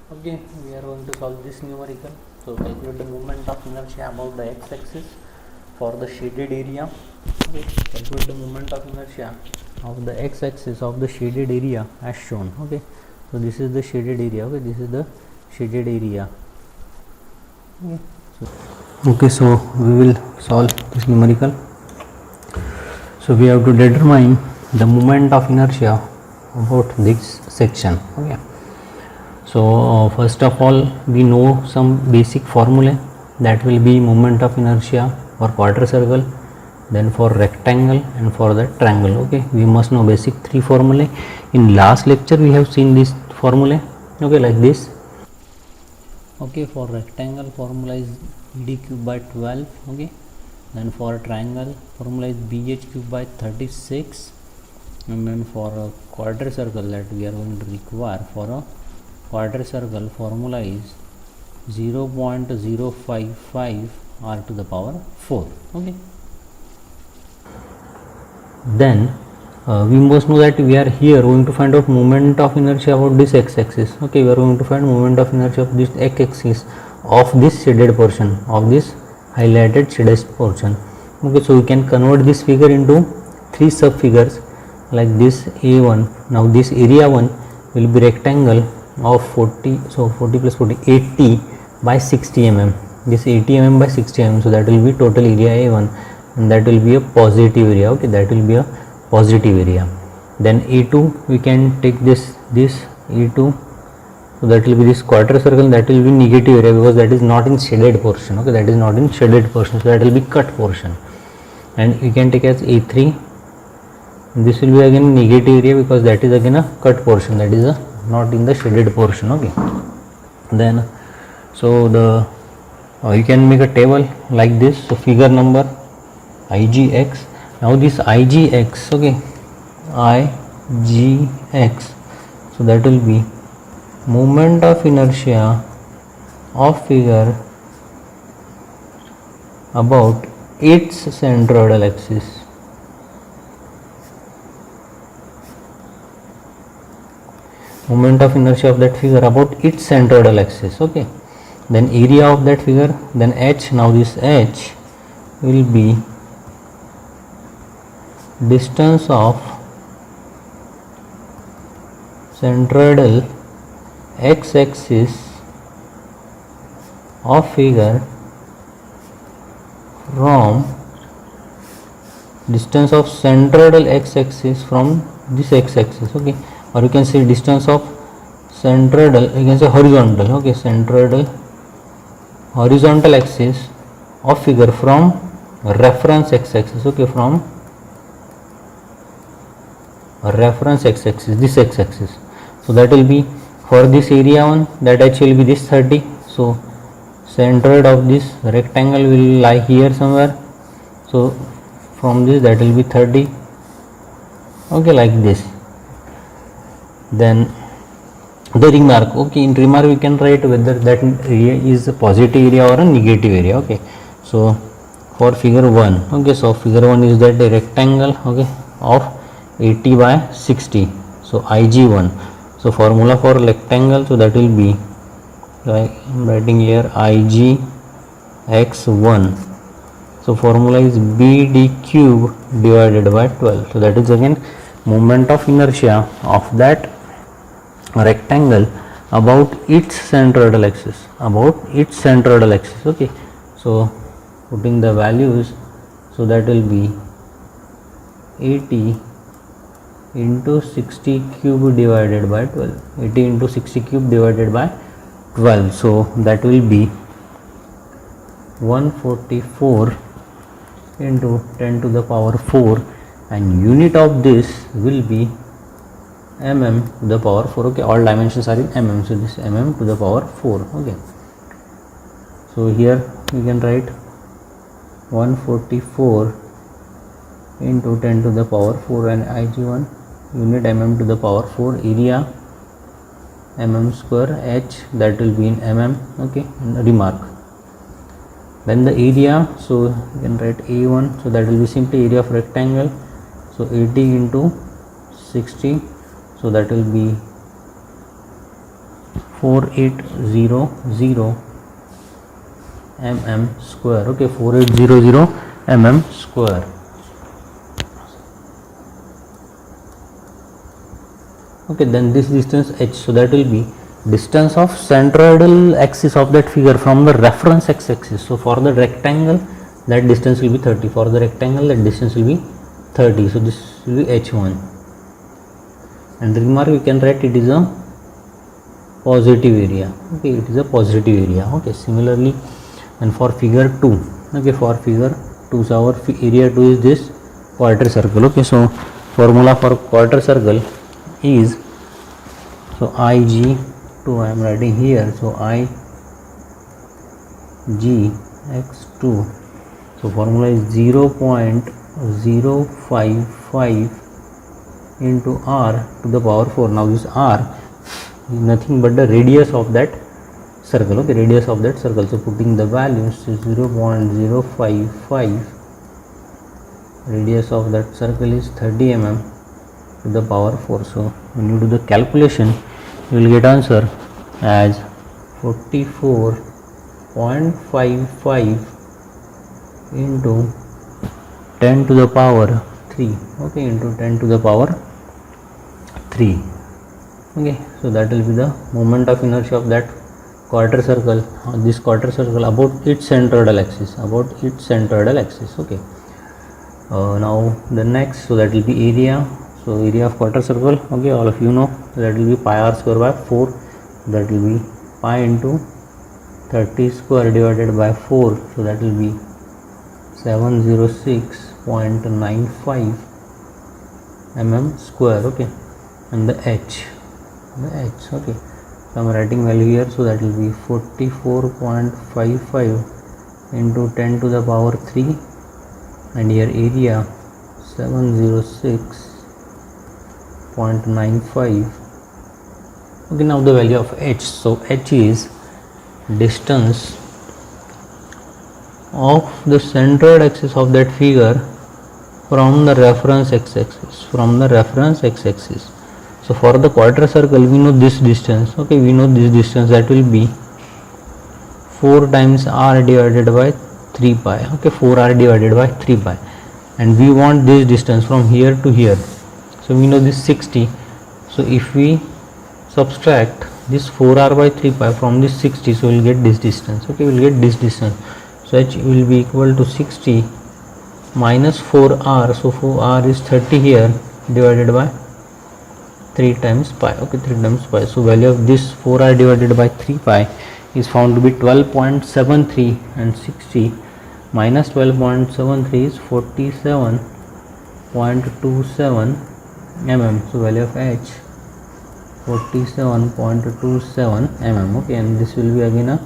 Okay, we are going to solve this numerical. So calculate the moment of inertia about the x-axis for the shaded area. Okay, calculate the moment of inertia of the x-axis of the shaded area as shown. Okay, so this is the shaded area. Okay, this is the shaded area. Okay, so we will solve this numerical. So we have to determine the moment of inertia about this section. Okay. So first of all we know some basic formulae, that will be moment of inertia for quarter circle, then for rectangle and for the triangle. Okay, we must know basic three formulae. In last lecture we have seen this formulae. Okay, like this. Okay, for rectangle formula is ED cube by 12. Okay, then for triangle formula is BH cube by 36, and then for a quarter circle that we are going to require for a quarter circle formula is 0.055 r to the power 4. Okay, then we must know that we are here going to find out moment of inertia about this x-axis. Okay, we are going to find moment of inertia of this x-axis of this shaded portion, of this highlighted shaded portion. Okay, so we can convert this figure into three sub figures like this. A1, now this area 1 will be rectangle of 40, so 40 plus 40, 80 by 60 mm, this 80 mm by 60 mm, so that will be total area A1, and that will be a positive area. Okay, that will be a positive area. Then A2 we can take this A2, so that will be this quarter circle, that will be negative area because that is not in shaded portion. Okay, that is not in shaded portion, so that will be cut portion. And we can take as A3, this will be again negative area because that is again a cut portion, that is a not in the shaded portion. Okay, then so the you can make a table like this. So figure number IGX. Now this IGX, okay, IGX, so that will be moment of inertia of figure about its centroidal axis. Moment of inertia of that figure about its centroidal axis. Okay, then area of that figure, then h. Now this h will be distance of centroidal x-axis of figure from distance of centroidal x-axis from this x-axis. Okay, or you can say distance of centroidal, you can say horizontal. Okay, centroidal horizontal axis of figure from reference x-axis. Okay, from reference x-axis, this x-axis. So that will be for this area 1, that h will be this 30. So centroid of this rectangle will lie here somewhere. So from this that will be 30. Okay, like this. Then the remark. Okay, in remark we can write whether that area is a positive area or a negative area. Okay, so for figure 1, okay, so figure 1 is that a rectangle, okay, of 80 by 60, so IG1. So formula for rectangle, so that will be, I am writing here IGX1. so formula is BD cube divided by 12. So that is again moment of inertia of that rectangle about its centroidal axis, about its centroidal axis. Okay, so putting the values, so that will be 80 into 60 cube divided by 12, 80 into 60 cube divided by 12, so that will be 144 into 10 to the power 4, and unit of this will be mm to the power 4. Okay, all dimensions are in mm, so this mm to the power 4. Okay, so here we can write 144 into 10 to the power 4, and IG1 unit mm to the power 4, area mm square, h that will be in mm. Okay, and remark. Then the area, so you can write A1, so that will be simply area of rectangle, so 80 into 60, so that will be 4800 mm square. Okay, 4800 mm square. Okay, then this distance h, so that will be distance of centroidal axis of that figure from the reference x-axis. So for the rectangle that distance will be 30, for the rectangle that distance will be 30, so this will be h1. And remark, we can write it is a positive area. Okay, it is a positive area. Okay, similarly, and for figure 2, okay, for figure 2, so our area 2 is this quarter circle. Okay, so formula for quarter circle is, so IG2 I am writing here, so IGX2, so formula is 0.055 into r to the power 4. Now this r is nothing but the radius of that circle. Okay, radius of that circle, so putting the values is 0.055, radius of that circle is 30 mm to the power 4. So when you do the calculation, you will get answer as 44.55 into 10 to the power 3. Okay, into 10 to the power 3. Okay, so that will be the moment of inertia of that quarter circle, this quarter circle about its centroidal axis, Okay, now the next, so that will be area. So area of quarter circle, okay, all of you know, that will be pi r square by 4, that will be pi into 30 square divided by 4, so that will be 706.95 mm square. Okay, and the h, okay, so I am writing value here, so that will be 44.55 into 10 to the power 3, and here area 706.95. Okay, now the value of h, so h is distance of the centroid axis of that figure from the reference x-axis, So for the quarter circle, we know this distance. Okay, we know this distance, that will be 4 times r divided by 3 pi. Okay, 4r divided by 3 pi, and we want this distance from here to here. So we know this 60. So if we subtract this 4r by 3 pi from this 60, so we will get this distance. Okay, we will get this distance. So h will be equal to 60 minus 4r. So 4r is 30 here, divided by 3 times pi. Okay, 3 times pi. So value of this 4r divided by 3 pi is found to be 12.73, and 60 minus 12.73 is 47.27 mm. So value of h 47.27 mm. Okay, and this will be again a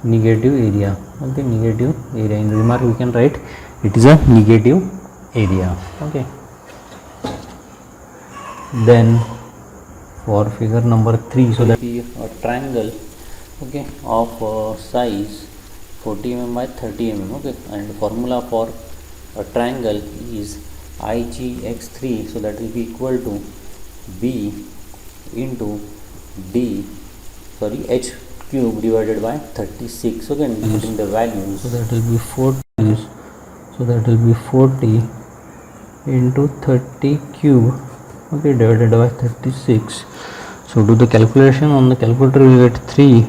negative area. Okay, negative area. In remark, we can write it is a negative area. Okay, then for figure number 3, so that is a triangle, okay, of size 40 mm by 30 mm. Okay, and the formula for a triangle is IGX3, so that will be equal to B into H cube divided by 36. Okay, and using the values, so that will be 40, so that will be 40 into 30 cube, okay, divided by 36. So do the calculation on the calculator, we will get 3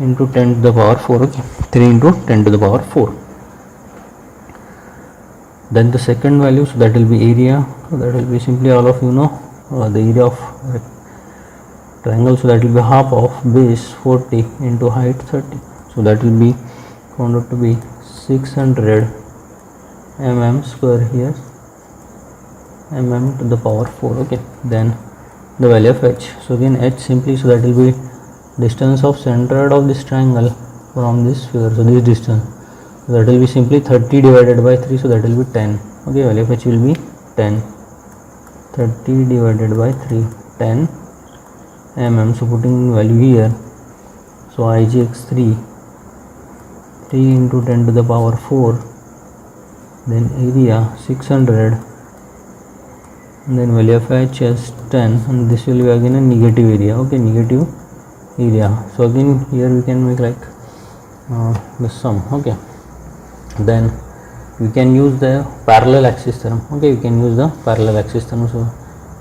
into 10 to the power 4. Okay, 3 into 10 to the power 4. Then the second value, so that will be area. So that will be simply, all of you know, the area of triangle, so that will be half of base 40 into height 30. So that will be found out to be 600 mm square here, mm to the power 4. Okay, then the value of h, so again h simply, so that will be distance of centroid of this triangle from this figure. So this distance, so that will be simply 30 divided by 3, so that will be 10. Okay, value of h will be 10, 30 divided by 3, 10 mm. So putting value here, so IGX3, 3 into 10 to the power 4, then area 600, and then value of h as 10, and this will be again a negative area. Okay, negative area. So again here we can make like the sum. Okay, then we can use the parallel axis theorem. Okay, we can use the parallel axis theorem. So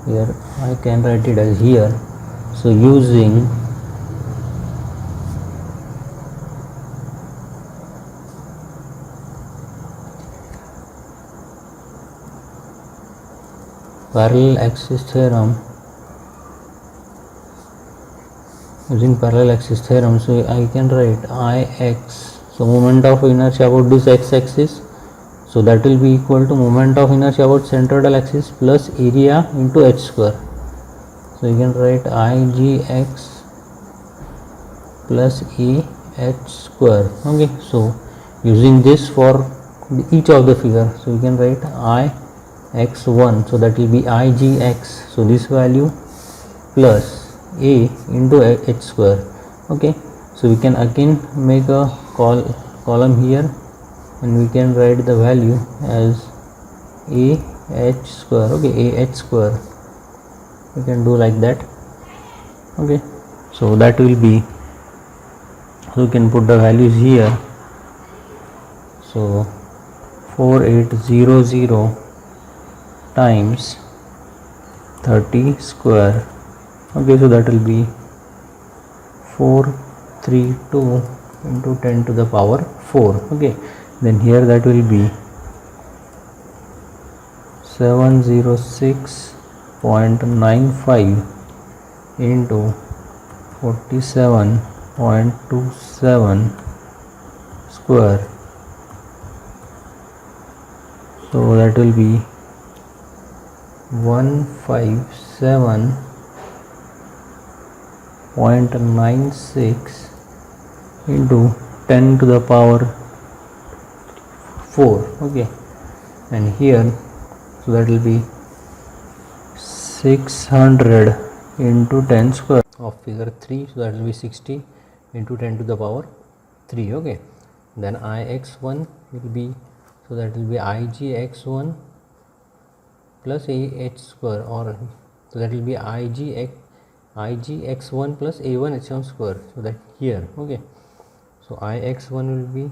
here I can write it as here. So using parallel axis theorem, so I can write Ix, so moment of inertia about this x-axis, so that will be equal to moment of inertia about centroidal axis plus area into h square. So you can write Igx plus h square. Okay, so using this for each of the figure, so you can write Ix1, so that will be Igx, so this value plus a into h square. Okay, so we can again make a column here, and we can write the value as a h square. Okay, a h square, we can do like that. Okay, so that will be, so you can put the values here. So 4800 times 30 square. Okay, so that will be 432 into 10 to the power 4. Okay, then here that will be 706.95 into 47.27 square. So that will be 157.96 into 10 to the power 4. Okay, and here, so that will be 600 into 10 square of figure 3, so that will be 60 into 10 to the power 3. Okay, then Ix1 will be, so that will be Igx1 plus ah square, or so that will be Igx1 plus a1 h1 square. So that here, okay, so Ix1 will be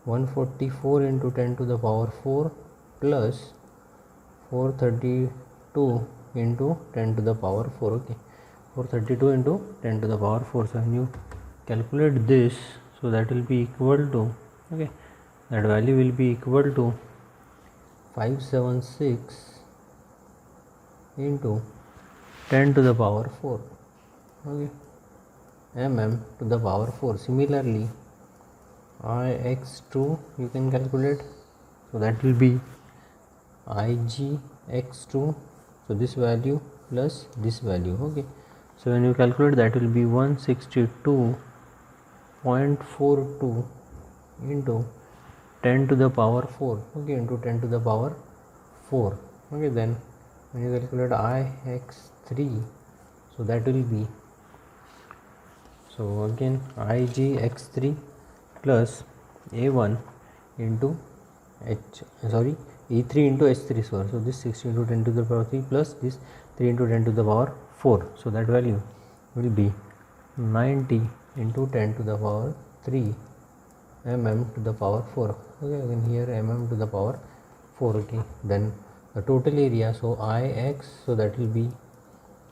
144 into 10 to the power 4 plus 432 into 10 to the power 4. Okay, 432 into 10 to the power 4. So when you calculate this, so that will be equal to, okay, that value will be equal to 576 into 10 to the power 4. Okay, mm to the power 4. Similarly, Ix2 you can calculate, so that will be Igx2, so this value plus this value. Okay, so when you calculate, that will be 162.42 into 10 to the power 4. Okay, into 10 to the power 4. Okay, then when you calculate Ix3, so that will be, so again Igx3 plus a1 into e3 into h3 square. So this 60 into 10 to the power 3 plus this 3 into 10 to the power 4. So that value will be 90 into 10 to the power 3 mm to the power 4. Okay, again here mm to the power 4. Okay, then the total area, so Ix, so that will be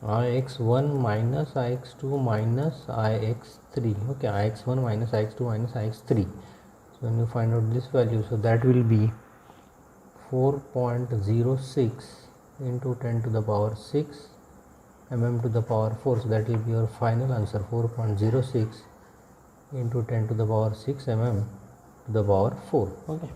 Ix1 minus Ix2 minus Ix3. Okay, Ix1 minus Ix2 minus Ix3. So when you find out this value, so that will be 4.06 into 10 to the power 6 mm to the power 4. So that will be your final answer, 4.06 into 10 to the power 6 mm to the power 4. Okay.